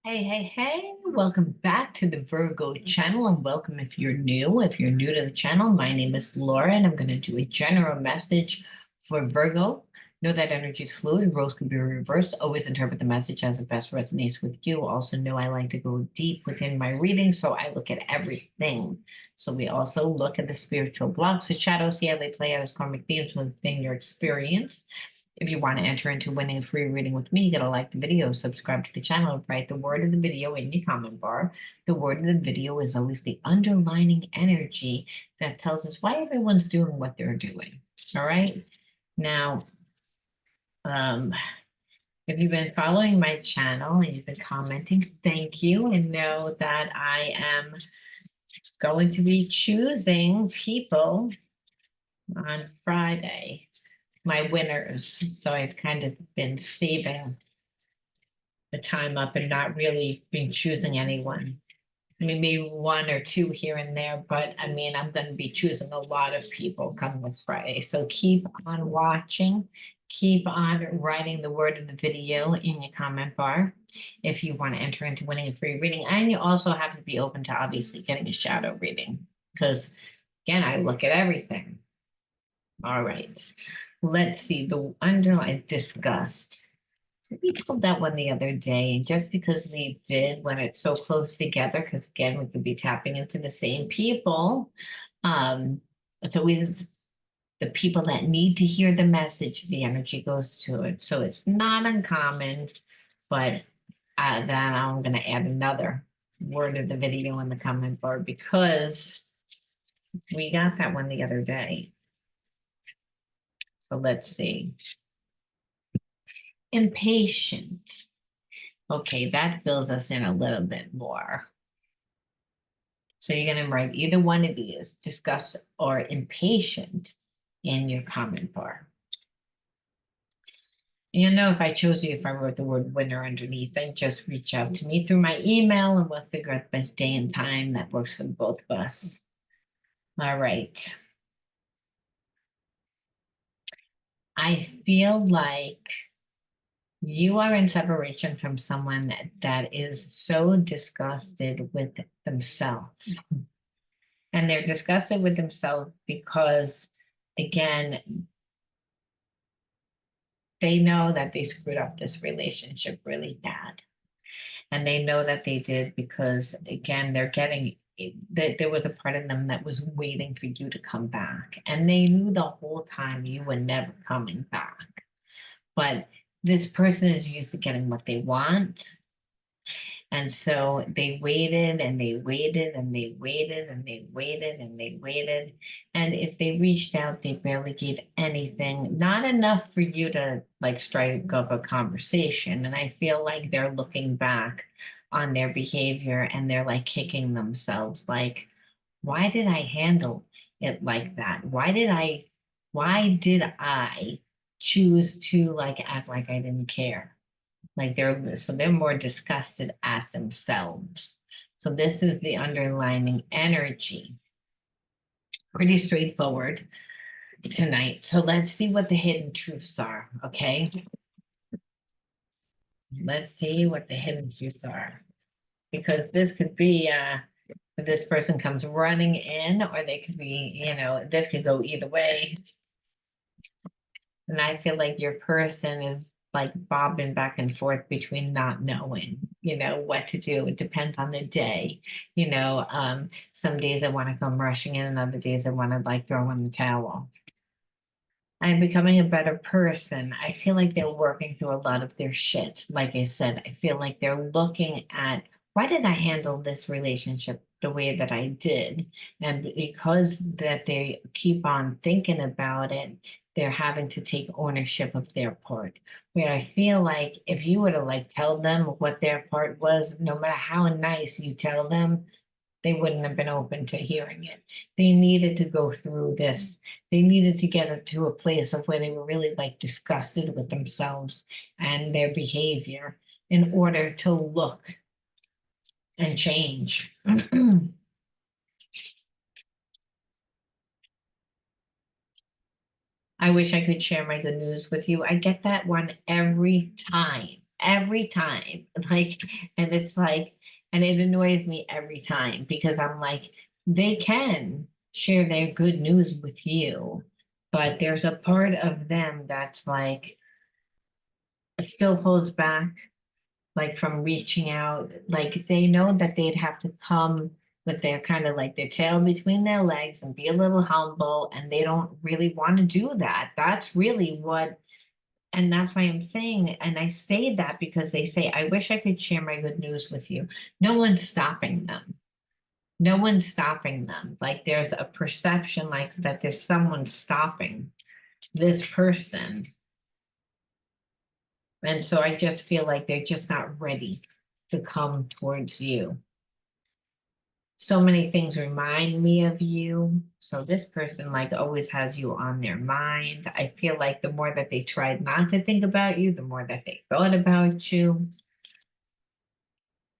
Hey, hey, hey, welcome back to the Virgo channel and welcome if you're new. If you're new to the channel, my name is Laura and I'm going to do a general message for Virgo. Know that energy is fluid, roles can be reversed. Always interpret the message as it best resonates with you. Also know I like to go deep within my reading, so I look at everything. So we also look at the spiritual blocks, the shadows, see how they play out as karmic themes within your experience. If you want to enter into winning a free reading with me, you gotta like the video, subscribe to the channel, write the word of the video in your comment bar. The word of the video is always the underlining energy that tells us why everyone's doing what they're doing. All right. Now, if you've been following my channel and you've been commenting, thank you. And know that I am going to be choosing people on Friday, my winners. So I've kind of been saving the time up and not really been choosing anyone. I mean, maybe one or two here and there, but I mean, I'm going to be choosing a lot of people come this Friday. So keep on watching, keep on writing the word of the video in your comment bar if you want to enter into winning a free reading. And you also have to be open to obviously getting a shadow reading because, again, I look at everything. All right, let's see the underlying disgust. We told that one the other day, and just because we did when it's so close together, because again, we could be tapping into the same people. It's always the people that need to hear the message, the energy goes to it. So it's not uncommon, but then I'm going to add another word of the video in the comment bar because we got that one the other day. So let's see. Impatient. Okay, that fills us in a little bit more. So you're going to write either one of these, disgust or impatient, in your comment bar. You'll know if I chose you if I wrote the word winner underneath, then just reach out to me through my email and we'll figure out the best day and time that works for both of us. All right. I feel like you are in separation from someone that is so disgusted with themselves. And they're disgusted with themselves because, again, they know that they screwed up this relationship really bad. And they know that they did because, again, they're getting that there was a part of them that was waiting for you to come back. And they knew the whole time you were never coming back. But this person is used to getting what they want. And so they waited and they waited and they waited and they waited and they waited. And if they reached out, they barely gave anything, not enough for you to like strike up a conversation. And I feel like they're looking back on their behavior and they're like kicking themselves, like, why did I handle it like that? Why did I choose to like act like I didn't care? Like they're more disgusted at themselves. So this is the underlining energy. Pretty straightforward tonight. So let's see what the hidden truths are, okay? Let's see what the hidden truths are. Because this could be this person comes running in, or they could be, this could go either way. And I feel like your person is like bobbing back and forth between not knowing, what to do. It depends on the day. Some days I want to come rushing in, and other days I want to like throw in the towel. I'm becoming a better person. I feel like they're working through a lot of their shit. Like I said, I feel like they're looking at why did I handle this relationship the way that I did? And because that they keep on thinking about it, they're having to take ownership of their part. Where I feel like if you were to like tell them what their part was, no matter how nice you tell them, they wouldn't have been open to hearing it. They needed to go through this. They needed to get to a place of where they were really like disgusted with themselves and their behavior in order to look and change. I wish I could share my good news with you. I get that one every time. every time. Like, and it's like, and it annoys me every time because I'm like, they can share their good news with you, but there's a part of them that's like, still holds back, like from reaching out. Like they know that they'd have to come with their kind of like their tail between their legs and be a little humble, and they don't really want to do that. That's really what, and that's why I'm saying, and I say that because they say, I wish I could share my good news with you. No one's stopping them. No one's stopping them. Like there's a perception like that there's someone stopping this person. And so I just feel like they're just not ready to come towards you. So many things remind me of you. So this person like always has you on their mind. I feel like the more that they tried not to think about you, the more that they thought about you.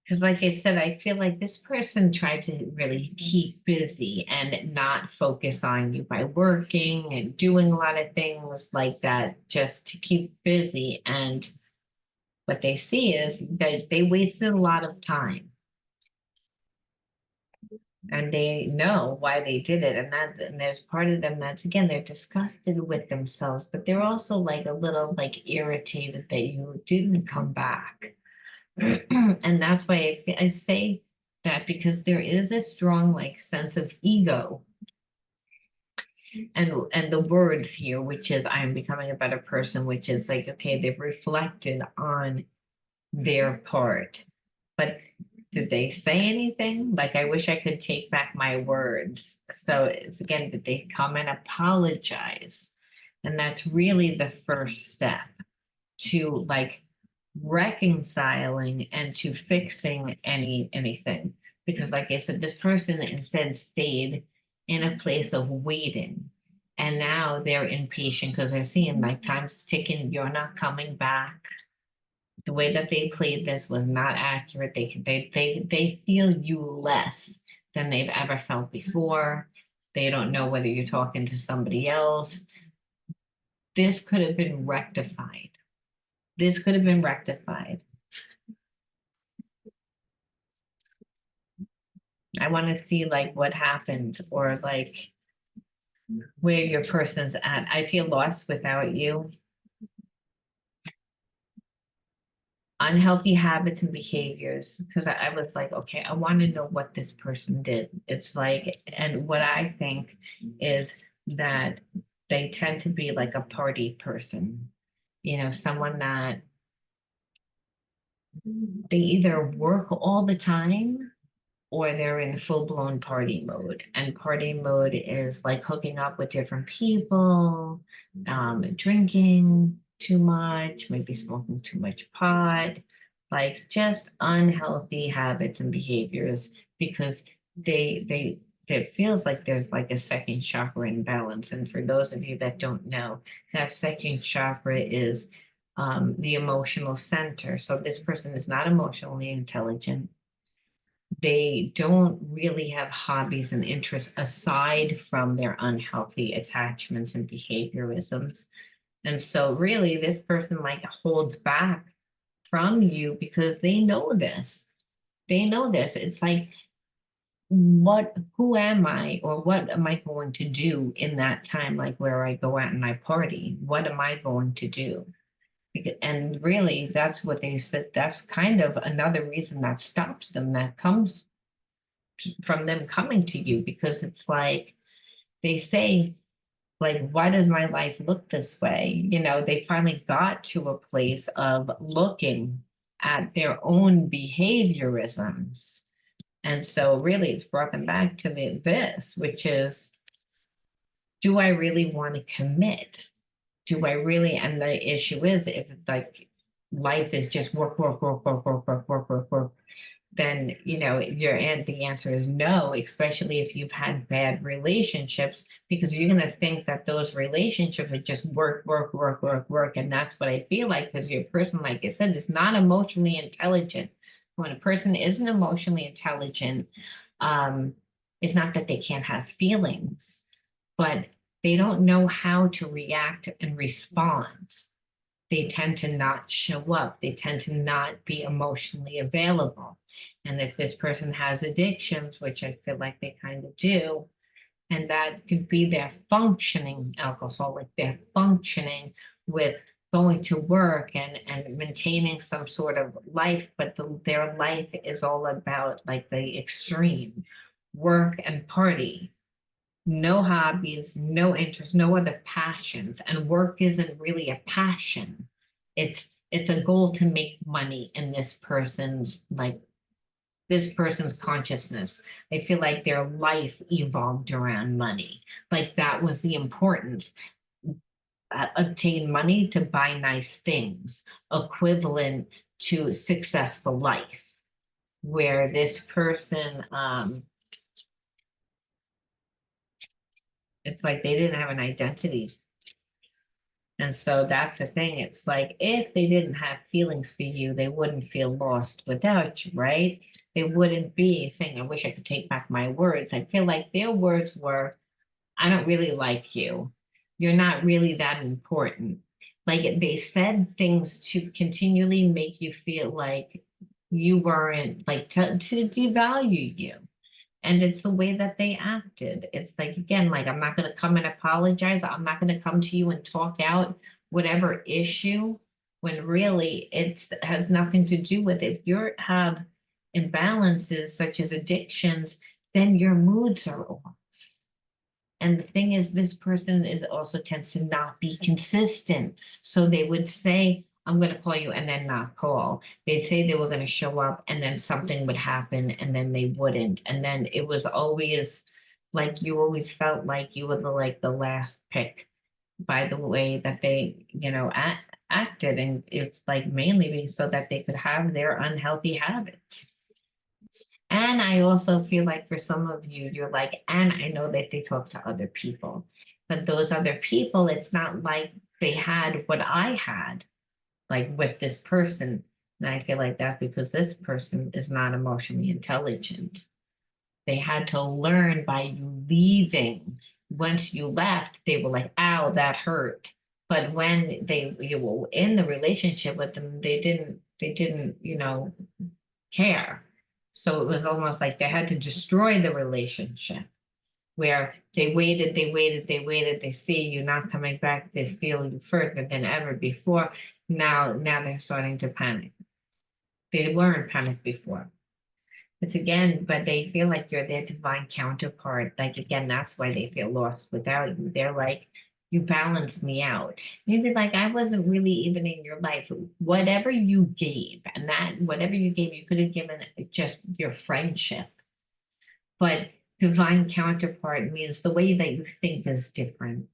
Because like I said, I feel like this person tried to really keep busy and not focus on you by working and doing a lot of things like that just to keep busy. And what they see is that they wasted a lot of time. And they know why they did it. And there's part of them that's, again, they're disgusted with themselves, but they're also like a little like irritated that you didn't come back. And that's why I say that, because there is a strong like sense of ego and the words here, which is I'm becoming a better person, which is like, okay, they've reflected on their part. But did they say anything? Like, I wish I could take back my words. So it's again, did they come and apologize? And that's really the first step to like reconciling and to fixing anything. Because like I said, this person instead stayed in a place of waiting. And now they're impatient because they're seeing like time's ticking, you're not coming back. The way that they played this was not accurate. They feel you less than they've ever felt before. They don't know whether you're talking to somebody else. This could have been rectified. This could have been rectified. I want to see like what happened or like where your person's at. I feel lost without you. Unhealthy habits and behaviors, because I was like, okay, I want to know what this person did. It's like, and what I think is that they tend to be like a party person, someone that they either work all the time or they're in full-blown party mode. And party mode is like hooking up with different people, drinking too much, maybe smoking too much pot, like just unhealthy habits and behaviors, because it feels like there's like a second chakra imbalance. And for those of you that don't know, that second chakra is the emotional center. So this person is not emotionally intelligent. They don't really have hobbies and interests aside from their unhealthy attachments and behaviorisms. And so really this person like holds back from you because they know this. They know this. It's like, who am I, or what am I going to do in that time, like where I go out and I party? What am I going to do? And really, that's what they said. That's kind of another reason that stops them, that comes from them coming to you, because it's like they say, like, why does my life look this way? They finally got to a place of looking at their own behaviorisms. And so really it's brought them back to this, which is, do I really want to commit? Do I really? And the issue is, if like life is just work, work, work, work, work, work, work, work, work, then the answer is no, especially if you've had bad relationships, because you're going to think that those relationships are just work, work, work, work, work. And that's what I feel like, because your person, like I said, is not emotionally intelligent. When a person isn't emotionally intelligent, it's not that they can't have feelings, but they don't know how to react and respond. they tend to not show up. They tend to not be emotionally available. And if this person has addictions, which I feel like they kind of do, and that could be their functioning alcoholic, they're functioning with going to work and maintaining some sort of life, but their life is all about like the extreme work and party, no hobbies, no interests, no other passions, and work isn't really a passion. It's a goal to make money in this person's consciousness. I feel like their life evolved around money. Like that was the importance. Obtain money to buy nice things, equivalent to successful life. Where this person, it's like they didn't have an identity. And so that's the thing. It's like if they didn't have feelings for you, they wouldn't feel lost without you, right? They wouldn't be saying, I wish I could take back my words. I feel like their words were, I don't really like you. You're not really that important. Like they said things to continually make you feel like you weren't, like to devalue you. And it's the way that they acted. It's like, again, like, I'm not going to come and apologize. I'm not going to come to you and talk out whatever issue when really it's has nothing to do with it. If you have imbalances such as addictions, then your moods are off. And the thing is, this person is also tends to not be consistent. So they would say, I'm going to call you and then not call. They'd say they were going to show up and then something would happen and then they wouldn't. And then it was always like you always felt like you were the last pick by the way that they, acted. And it's like mainly so that they could have their unhealthy habits. And I also feel like for some of you, you're like, and I know that they talk to other people, but those other people, it's not like they had what I had, like with this person. And I feel like that because this person is not emotionally intelligent. They had to learn by you leaving. Once you left, they were like, ow, that hurt. But when you were in the relationship with them, they didn't, care. So it was almost like they had to destroy the relationship where they waited, they waited, they waited, they see you not coming back, they feel you further than ever before. Now they're starting to panic. They weren't panicked before. It's again, but they feel like you're their divine counterpart. Like again, that's why they feel lost without you. They're like, you balance me out. Maybe like I wasn't really even in your life. Whatever you gave, and that whatever you gave, you could have given just your friendship. But divine counterpart means the way that you think is different.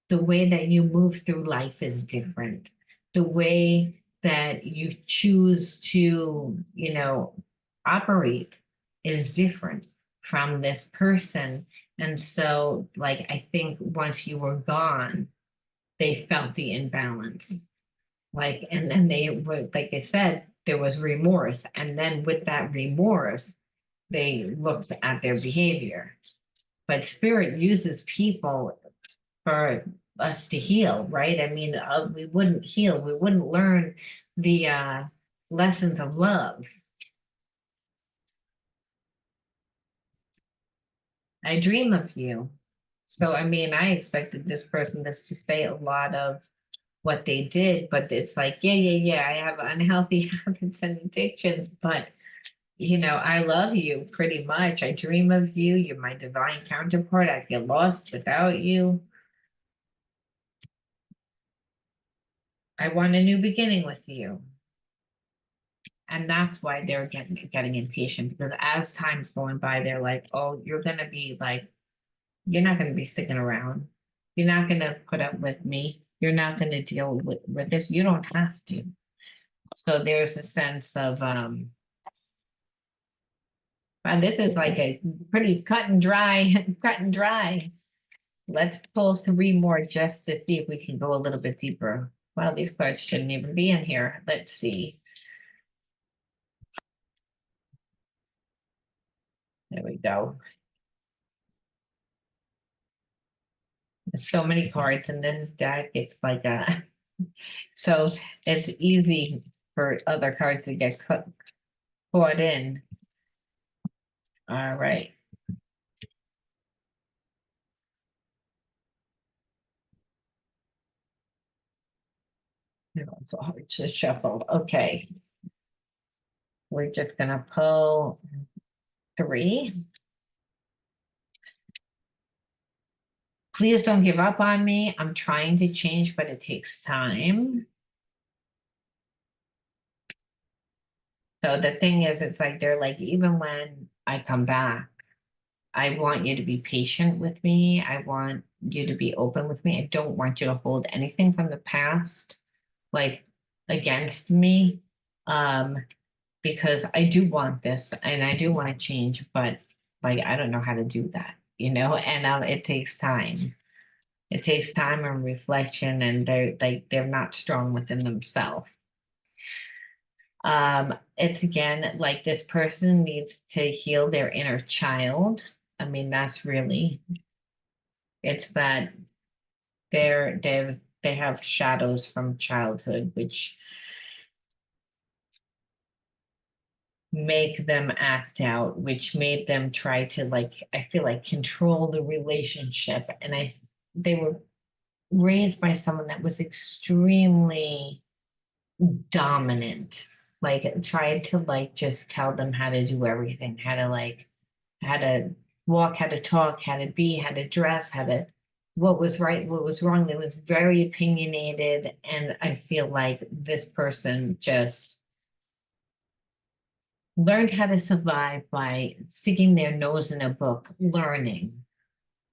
The way that you move through life is different. The way that you choose to, operate is different from this person. And so, like, I think once you were gone, they felt the imbalance. Like, and then they were, like I said, there was remorse. And then with that remorse, they looked at their behavior. But spirit uses people for us to heal, right? I mean, we wouldn't heal, we wouldn't learn the lessons of love. I dream of you. So, I mean, I expected this person to say a lot of what they did, but it's like, yeah, yeah, yeah, I have unhealthy habits and addictions, but I love you pretty much. I dream of you. You're my divine counterpart. I feel lost without you. I want a new beginning with you. And that's why they're getting impatient because as time's going by, they're like, oh, you're gonna be like, you're not gonna be sticking around. You're not gonna put up with me. You're not gonna deal with this. You don't have to. So there's a sense of and this is like a pretty cut and dry, cut and dry. Let's pull three more just to see if we can go a little bit deeper. Well, these cards shouldn't even be in here. Let's see. There we go. There's so many cards in this deck. It's like a So it's easy for other cards to get caught in. All right. It's hard to shuffle. Okay. We're just gonna pull 3. Please don't give up on me. I'm trying to change, but it takes time. So the thing is, it's like they're like, even when I come back, I want you to be patient with me. I want you to be open with me. I don't want you to hold anything from the past, like against me. Because I do want this and I do want to change, but like I don't know how to do that, and it takes time. It takes time and reflection, and they're not strong within themselves. It's again like this person needs to heal their inner child. I mean, that's really it's that they have shadows from childhood, which make them act out, which made them try to like, I feel like control the relationship. And they were raised by someone that was extremely dominant, like tried to like just tell them how to do everything, how to walk, how to talk, how to be, how to dress, what was right, what was wrong. It was very opinionated. And I feel like this person just learned how to survive by sticking their nose in a book, learning,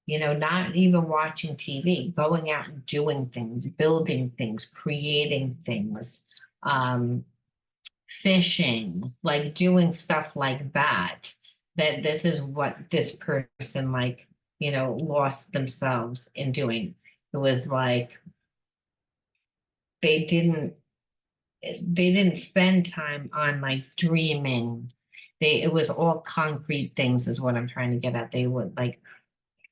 not even watching TV, going out and doing things, building things, creating things, um, fishing, like doing stuff like that. That this is what this person, like, lost themselves in doing. It was like they didn't they didn't spend time on like dreaming. It was all concrete things is what I'm trying to get at. They would like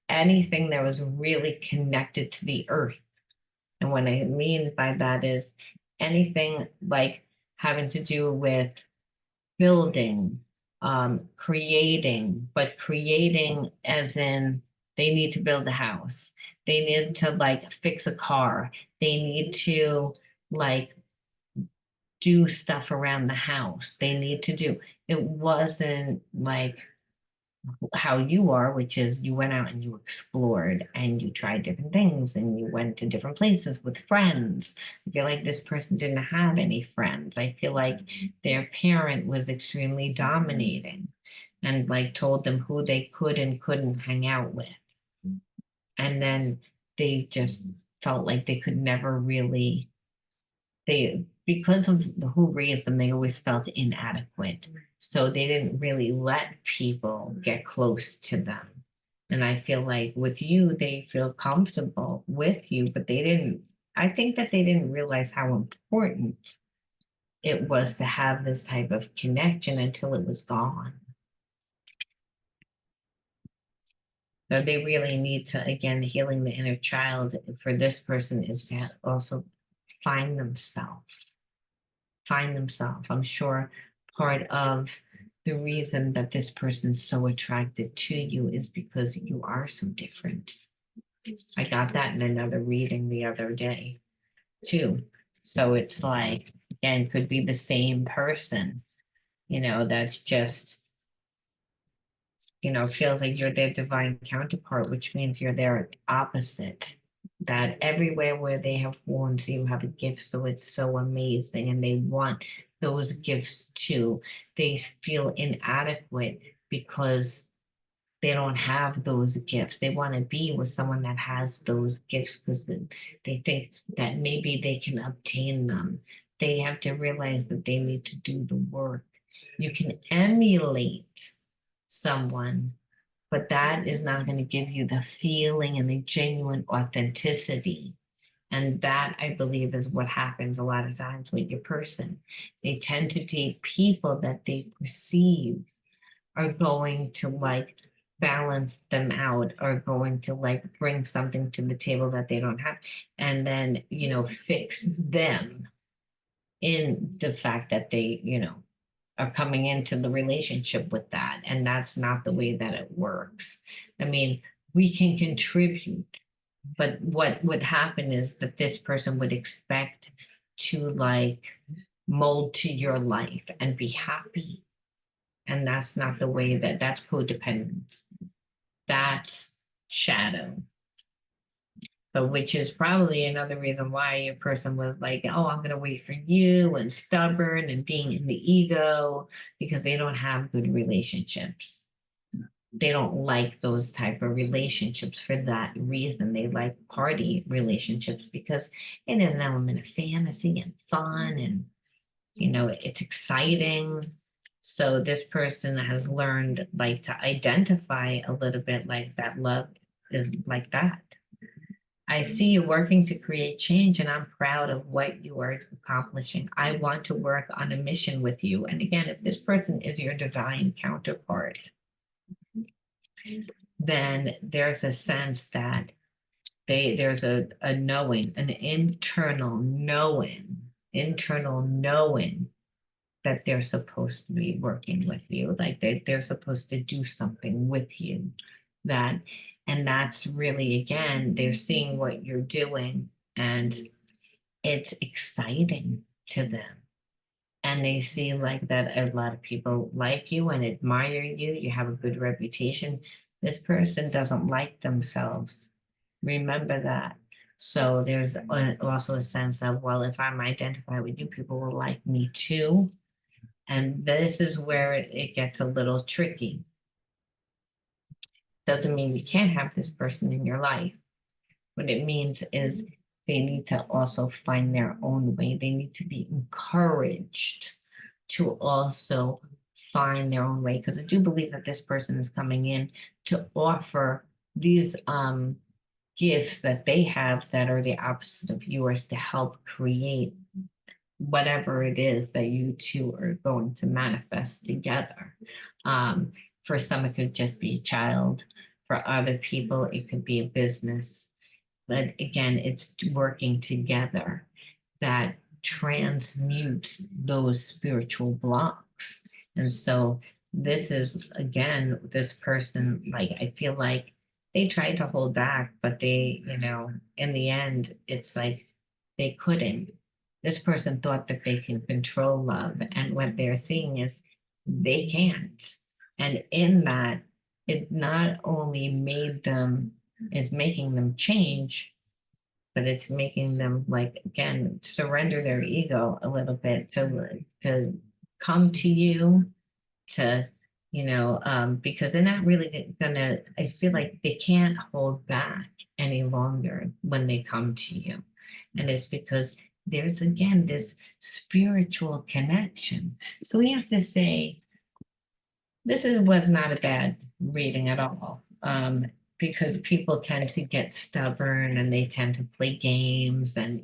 anything that was really connected to the earth. And what I mean by that is anything like having to do with building, creating, but creating as in they need to build a house. They need to like fix a car. They need to like do stuff around the house. They need to do. It wasn't like how you are, which is you went out and you explored and you tried different things and you went to different places with friends. I feel like this person didn't have any friends. I feel like their parent was extremely dominating and like told them who they could and couldn't hang out with. And then they just felt like they could never really because of who raised them, they always felt inadequate. So they didn't really let people get close to them. And I feel like with you, they feel comfortable with you, but I think that they didn't realize how important it was to have this type of connection until it was gone. So they really need to, again, healing the inner child for this person is to also find themselves I'm sure part of the reason that this person's so attracted to you is because you are so different. I got that in another reading the other day too. So it's like, again, could be the same person, that's just, feels like you're their divine counterpart, which means you're their opposite. That everywhere where they have wounds, you have a gift. So it's so amazing. And they want those gifts too. They feel inadequate because they don't have those gifts. They want to be with someone that has those gifts because they think that maybe they can obtain them. They have to realize that they need to do the work. You can emulate someone, but that is not going to give you the feeling and the genuine authenticity. And that, I believe, is what happens a lot of times with your person. They tend to date people that they perceive are going to like balance them out are going to like bring something to the table that they don't have, and then, fix them in the fact that they, are coming into the relationship with that. And that's not the way that it works. I mean, we can contribute, but what would happen is that this person would expect to like mold to your life and be happy. And that's not the way that's codependence. That's shadow. So, which is probably another reason why your person was like, oh, I'm going to wait for you, and stubborn and being in the ego, because they don't have good relationships. They don't like those type of relationships for that reason. They like party relationships because it is an element of fantasy and fun, and it's exciting. So this person has learned like to identify a little bit like that love is like that. I see you working to create change, and I'm proud of what you are accomplishing. I want to work on a mission with you. And again, if this person is your divine counterpart, then there's a sense that there's a knowing, an internal knowing that they're supposed to be working with you, like they're supposed to do something with you. And that's really, again, they're seeing what you're doing, and it's exciting to them. And they see like that a lot of people like you and admire you. You have a good reputation. This person doesn't like themselves. Remember that. So there's also a sense of, well, if I'm identified with you, people will like me too. And this is where it gets a little tricky. Doesn't mean you can't have this person in your life. What it means is they need to also find their own way. They need to be encouraged to also find their own way. Because I do believe that this person is coming in to offer these gifts that they have that are the opposite of yours to help create whatever it is that you two are going to manifest together. For some, it could just be a child. For other people, it could be a business. But again, it's working together that transmutes those spiritual blocks. And so this is, again, this person, like, I feel like they tried to hold back, but they, in the end, it's like they couldn't. This person thought that they can control love, and what they're seeing is they can't. And in that, it not only is making them change, but it's making them, like, again, surrender their ego a little bit to come to you, to, because they're not really gonna, I feel like they can't hold back any longer when they come to you. And it's because there's, again, this spiritual connection. So we have to say, was not a bad reading at all. Because people tend to get stubborn and they tend to play games, and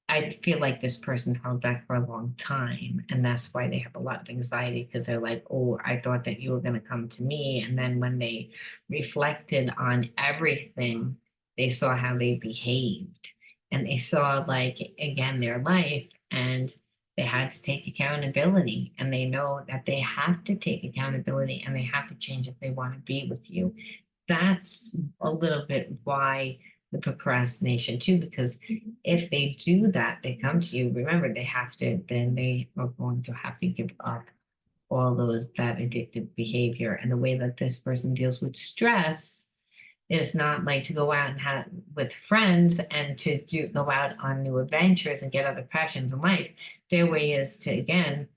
I feel like this person held back for a long time, and that's why they have a lot of anxiety, because they're like, oh, I thought that you were going to come to me. And then when they reflected on everything, they saw how they behaved, and they saw, like, again, their life, and they had to take accountability, and they know that they have to take accountability and they have to change if they want to be with you. That's a little bit why the procrastination too, because if they do that, they come to you, remember, they are going to have to give up all that addictive behavior. And the way that this person deals with stress is not like to go out and have with friends and to go out on new adventures and get other passions in life. Their way is to, again,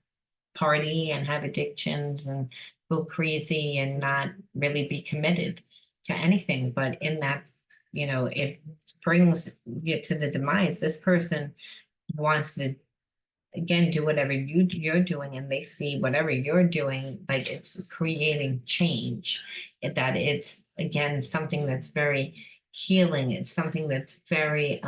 party and have addictions and go crazy and not really be committed to anything. But in that, it brings you to the demise. This person wants to, again, do whatever you're doing, and they see whatever you're doing, like it's creating change. That it's, again, something that's very healing. It's something that's very,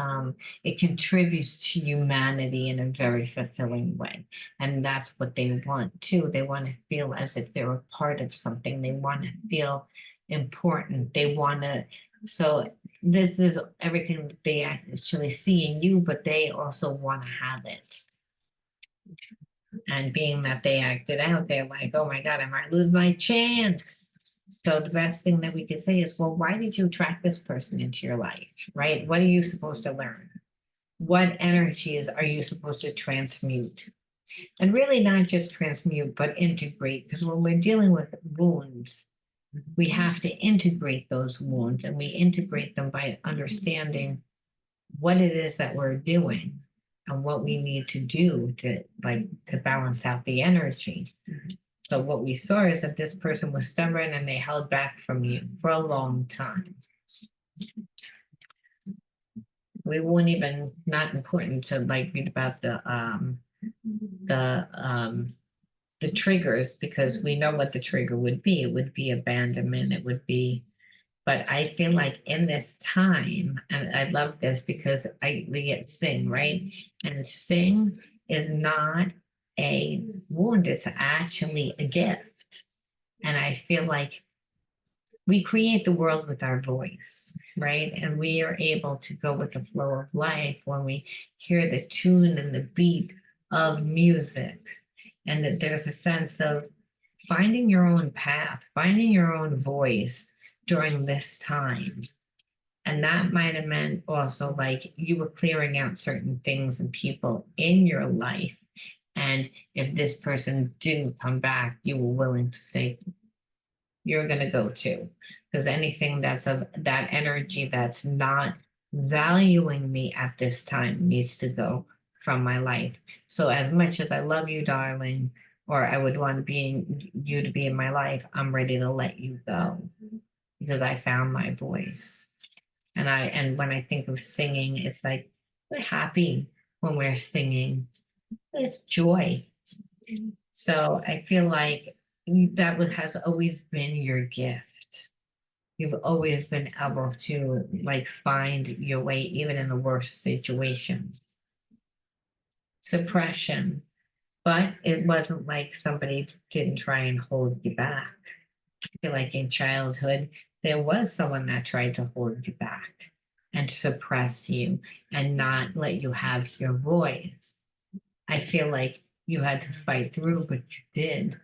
it contributes to humanity in a very fulfilling way. And that's what they want too. They want to feel as if they're a part of something. They want to feel important. They want to, so this is everything that they actually see in you, but they also want to have it. And being that they acted out, they're like, oh my God, I might lose my chance. So the best thing that we could say is, well, why did you attract this person into your life, right? What are you supposed to learn? What energies are you supposed to transmute? And really not just transmute, but integrate, because when we're dealing with wounds, we have to integrate those wounds, and we integrate them by understanding what it is that we're doing and what we need to do to balance out the energy. So what we saw is that this person was stubborn and they held back from you for a long time. We won't even, not important to read about the triggers, because we know what the trigger would be. It would be abandonment. It would be, but I feel like in this time, and I love this because we get sing, right? And sing is not a wound, it's actually a gift. And I feel like we create the world with our voice, right? And we are able to go with the flow of life when we hear the tune and the beat of music. And that there's a sense of finding your own path, finding your own voice during this time. And that might have meant also you were clearing out certain things and people in your life. And if this person didn't come back, you were willing to say, you're going to go too. Because anything that's of that energy that's not valuing me at this time needs to go from my life. So as much as I love you, darling, or I would want you to be in my life, I'm ready to let you go because I found my voice. And when I think of singing, it's like we're happy when we're singing. It's joy. So I feel like that has always been your gift. You've always been able to find your way even in the worst situations. Suppression, but it wasn't like somebody didn't try and hold you back. I feel like in childhood, there was someone that tried to hold you back and suppress you and not let you have your voice. I feel like you had to fight through, but you did.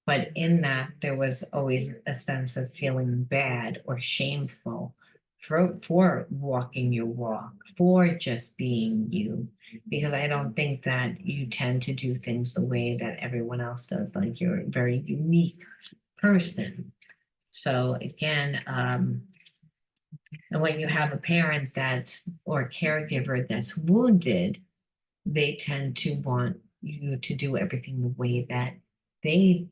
But in that, there was always a sense of feeling bad or shameful for walking your walk, for just being you. Because I don't think that you tend to do things the way that everyone else does. Like you're a very unique person. So again, and when you have a parent or a caregiver that's wounded, they tend to want you to do everything the way that they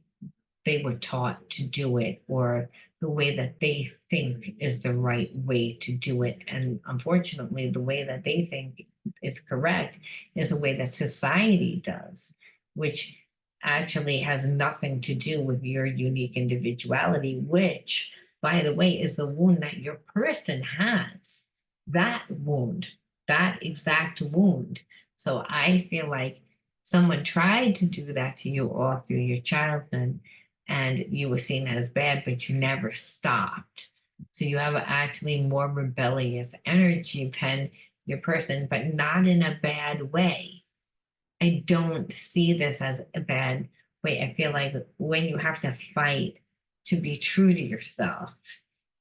were taught to do it, or the way that they think is the right way to do it. And unfortunately, the way that they think is correct is the way that society does, which actually has nothing to do with your unique individuality, which, by the way, is the wound that your person has. That wound, that exact wound. So I feel like someone tried to do that to you all through your childhood, and you were seen as bad, but you never stopped. So you have actually more rebellious energy than your person, but not in a bad way. I don't see this as a bad way. I feel like when you have to fight to be true to yourself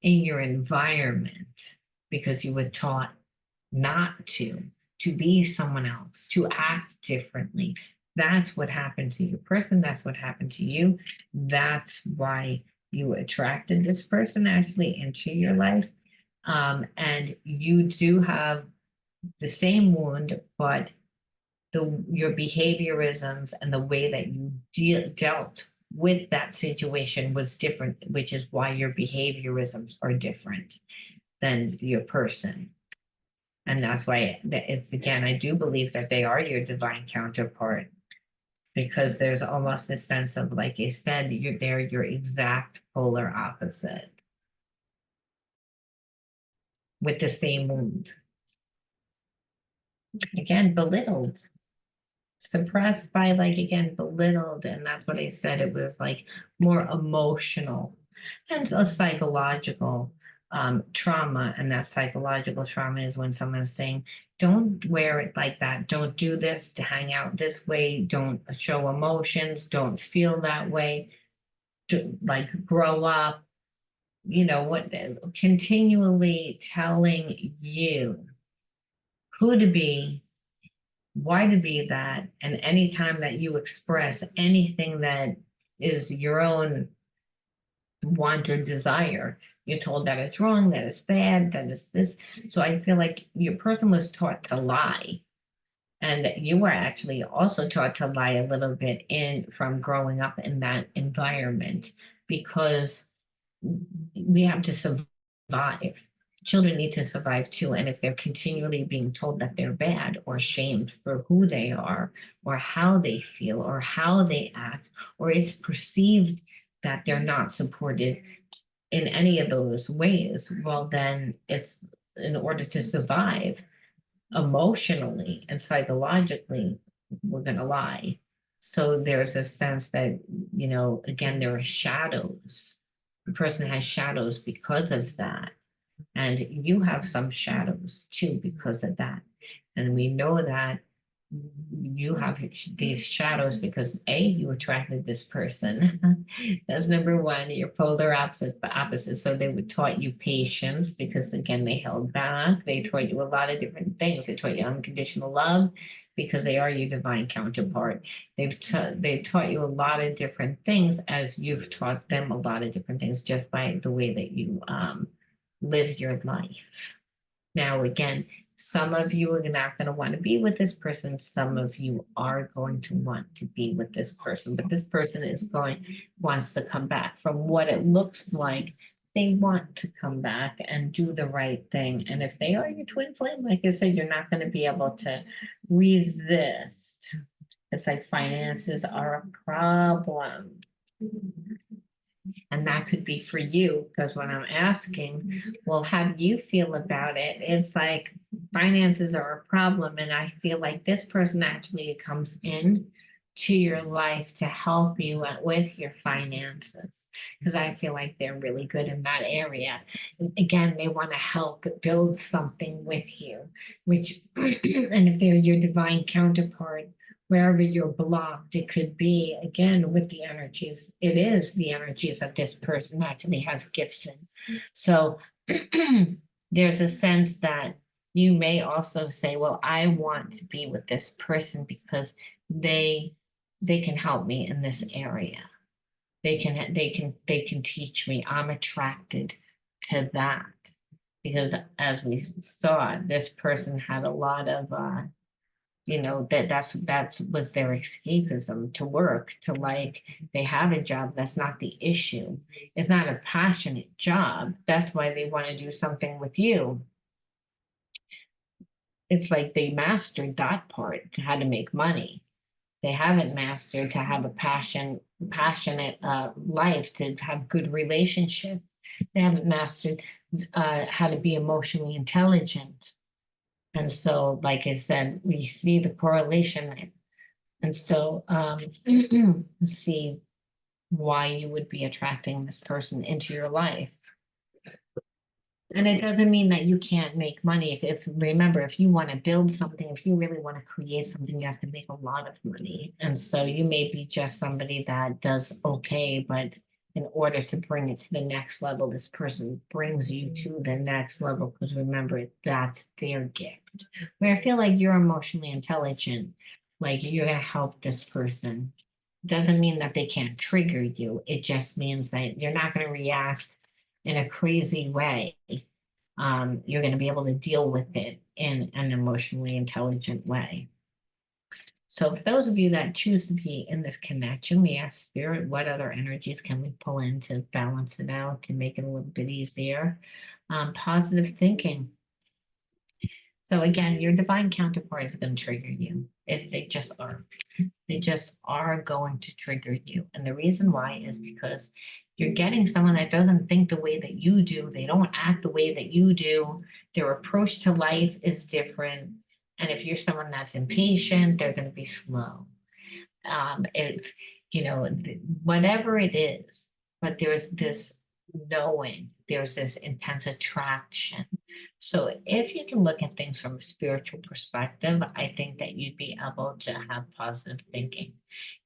in your environment because you were taught not to be someone else, to act differently. That's what happened to your person. That's what happened to you. That's why you attracted this person actually into your life. And you do have the same wound, but your behaviorisms and the way that you dealt with that situation was different, which is why your behaviorisms are different than your person. And that's why it's, again, I do believe that they are your divine counterpart, because there's almost this sense of, like I said, they're your exact polar opposite. with the same wound. Again, belittled, suppressed by, like, again, belittled. And that's what I said. It was like more emotional and a psychological trauma. And that psychological trauma is when someone's saying, don't wear it like that. Don't do this to hang out this way. Don't show emotions. Don't feel that way. Like, grow up. You know what, continually telling you who to be, why to be that. And anytime that you express anything that is your own want or desire, you're told that it's wrong, that it's bad, that it's this. So I feel like your person was taught to lie. And you were actually also taught to lie a little bit in from growing up in that environment, because we have to survive. Children need to survive too. And if they're continually being told that they're bad or shamed for who they are or how they feel or how they act, or it's perceived that they're not supported in any of those ways, well, then it's, in order to survive emotionally and psychologically, we're going to lie. So there's a sense that, again, there are shadows. The person has shadows because of that. And you have some shadows too because of that. And we know that you have these shadows because you attracted this person. That's number one. You're polar opposite. So they would taught you patience because, again, they held back. They taught you a lot of different things. They taught you unconditional love because they are your divine counterpart. They taught you a lot of different things, as you've taught them a lot of different things just by the way that you live your life. Now, again, some of you are not going to want to be with this person. Some of you are going to want to be with this person, but this person wants to come back. From what it looks like, they want to come back and do the right thing. And if they are your twin flame, like I said, you're not going to be able to resist. It's like finances are a problem. And that could be for you, because when I'm asking, well, how do you feel about it? It's like finances are a problem. And I feel like this person actually comes in to your life to help you with your finances, because I feel like they're really good in that area. Again, they want to help build something with you, which, and if they're your divine counterpart, wherever you're blocked, it could be, again, with the energies, it is the energies of this person actually has gifts in. So there's a sense that you may also say, well, I want to be with this person because they can help me in this area. They can teach me. I'm attracted to that. Because as we saw, this person had a lot of that was their escapism, to work, to, like, they have a job. That's not the issue. It's not a passionate job. That's why they want to do something with you. It's like they mastered that part, how to make money. They haven't mastered to have a passionate life, to have good relationship. They haven't mastered how to be emotionally intelligent. And so, like I said, we see the correlation. And so, see why you would be attracting this person into your life. And it doesn't mean that you can't make money. Remember, if you want to build something, if you really want to create something, you have to make a lot of money. And so you may be just somebody that does okay, but in order to bring it to the next level, this person brings you to the next level, because remember, that's their gift. Where I feel like you're emotionally intelligent, like you're going to help this person. Doesn't mean that they can't trigger you. It just means that you're not going to react in a crazy way. You're going to be able to deal with it in an emotionally intelligent way. So for those of you that choose to be in this connection, we ask Spirit, what other energies can we pull in to balance it out, to make it a little bit easier? Positive thinking. So again, your divine counterpart is going to trigger you. They just are. They just are going to trigger you. And the reason why is because you're getting someone that doesn't think the way that you do. They don't act the way that you do. Their approach to life is different. And if you're someone that's impatient, they're going to be slow. If, whatever it is, but there's this knowing, there's this intense attraction. So if you can look at things from a spiritual perspective, I think that you'd be able to have positive thinking.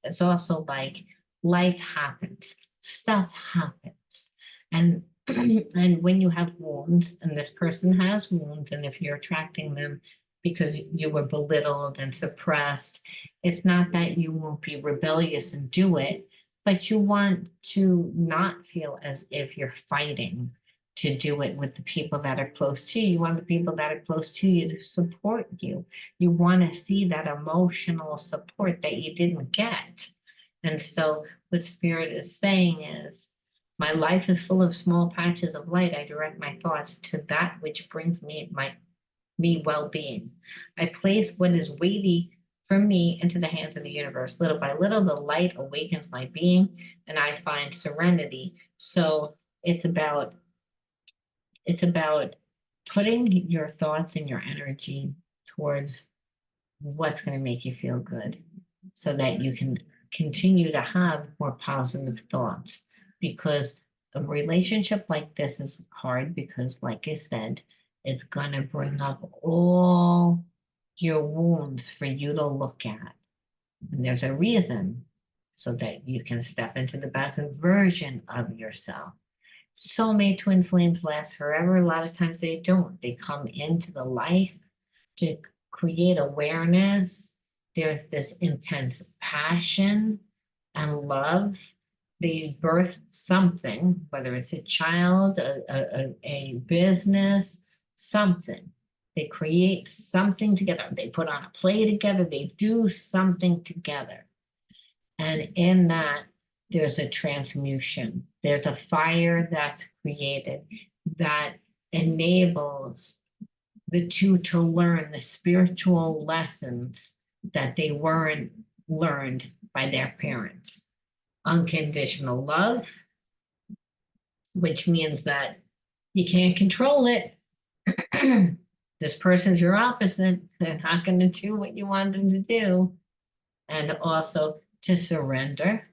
It's also like life happens, stuff happens. And and when you have wounds, and this person has wounds, and if you're attracting them because you were belittled and suppressed, it's not that you won't be rebellious and do it, but you want to not feel as if you're fighting to do it with the people that are close to you. You want the people that are close to you to support you. You want to see that emotional support that you didn't get. And so what Spirit is saying is, my life is full of small patches of light. I direct my thoughts to that which brings me well-being. I place what is weighty from me into the hands of the universe. Little by little, the light awakens my being, and I find serenity. So it's about putting your thoughts and your energy towards what's going to make you feel good, so that you can continue to have more positive thoughts. Because a relationship like this is hard, because, like I said, it's going to bring up all your wounds for you to look at. And there's a reason, so that you can step into the best version of yourself. Soulmate twin flames last forever. A lot of times they don't. They come into the life to create awareness. There's this intense passion and love. They birth something, whether it's a child, a business, something. They create something together. They put on a play together. They do something together. And in that, there's a transmutation. There's a fire that's created that enables the two to learn the spiritual lessons that they weren't learned by their parents. Unconditional love, which means that you can't control it. This person's your opposite. They're not going to do what you want them to do. And also to surrender,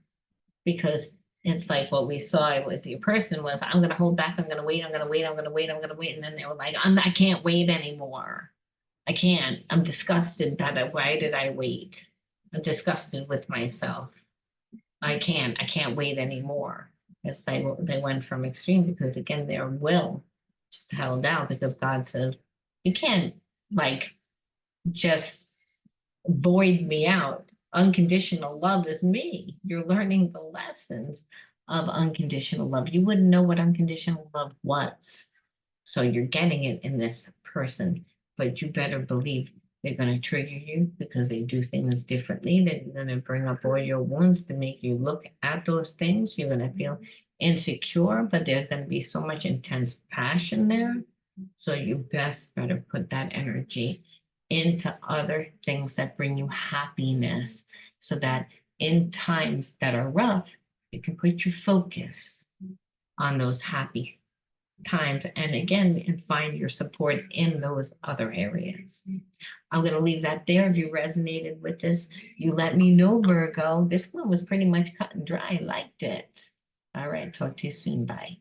because it's like what we saw with your person was, I'm going to hold back, I'm going to wait, I'm going to wait, I'm going to wait, I'm going to wait. And then they were like, I can't wait anymore. I can't. I'm disgusted why did I wait? I'm disgusted with myself. I can't wait anymore. It's like they went from extreme, because again, their will just held out, because God says, you can't like just void me out. Unconditional love is me. You're learning the lessons of unconditional love. You wouldn't know what unconditional love was. So you're getting it in this person, but you better believe they're going to trigger you, because they do things differently. They're going to bring up all your wounds to make you look at those things. You're going to feel insecure, but there's going to be so much intense passion there. So you best better put that energy into other things that bring you happiness, so that in times that are rough, you can put your focus on those happy times, and again, and find your support in those other areas. I'm going to leave that there. If you resonated with this, you let me know, Virgo. This one was pretty much cut and dry. I liked it. All right, talk to you soon. Bye.